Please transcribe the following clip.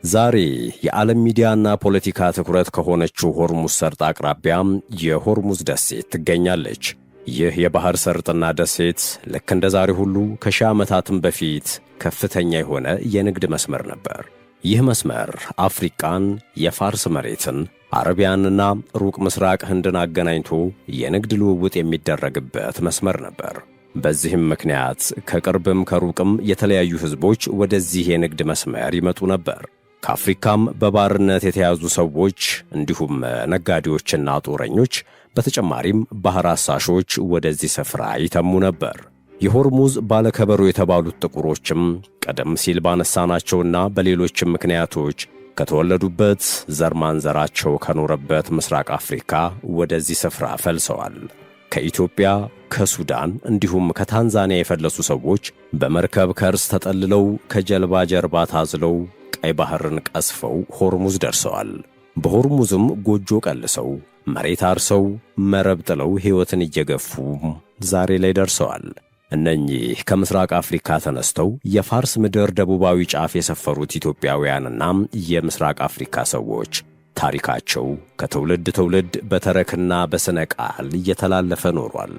ዛሬ የዓለም ሚዲያና ፖለቲካ ትኩረት ከሆነችው ሆርሙዝ ሰርጥ አቅራቢያ የሆርሙዝ ደሴት ትገኛለች። ይህ የባህር ሰርጥና ደሴት ልክ እንደ ዛሬ ሁሉ ከሺህ ዓመታትም በፊት ከፍተኛ የሆነ የንግድ መስመር ነበር። ይህ መስመር አፍሪቃን፣ የፋርስ መሬትን፣ አረቢያንና ሩቅ ምስራቅ ህንድን አገናኝቶ የንግድ ልውውጥ የሚደረግበት መስመር ነበር። በዚህም ምክንያት ከቅርብም ከሩቅም የተለያዩ ህዝቦች ወደዚህ የንግድ መስመር ይመጡ ነበር። ከአፍሪካም በባርነት የተያዙ ሰዎች እንዲሁም ነጋዴዎችና ጦረኞች በተጨማሪም ባህር አሳሾች ወደዚህ ስፍራ ይተሙ ነበር። የሆርሙዝ ባለከበሮ የተባሉት ጥቁሮችም ቀደም ሲል ባነሳናቸውና በሌሎችም ምክንያቶች ከተወለዱበት ዘር ማንዘራቸው ከኖረበት ምስራቅ አፍሪካ ወደዚህ ስፍራ ፈልሰዋል። ከኢትዮጵያ፣ ከሱዳን እንዲሁም ከታንዛኒያ የፈለሱ ሰዎች በመርከብ ከርስ ተጠልለው ከጀልባ ጀርባ ታዝለው ቀይ ባህርን ቀስፈው ሆርሙዝ ደርሰዋል። በሆርሙዝም ጎጆ ቀልሰው መሬት አርሰው መረብ ጥለው ሕይወትን እየገፉ ዛሬ ላይ ደርሰዋል። እነኚህ ከምስራቅ አፍሪካ ተነስተው የፋርስ ምድር ደቡባዊ ጫፍ የሰፈሩት ኢትዮጵያውያንና የምስራቅ አፍሪካ ሰዎች ታሪካቸው ከትውልድ ትውልድ በተረክና በስነ ቃል እየተላለፈ ኖሯል።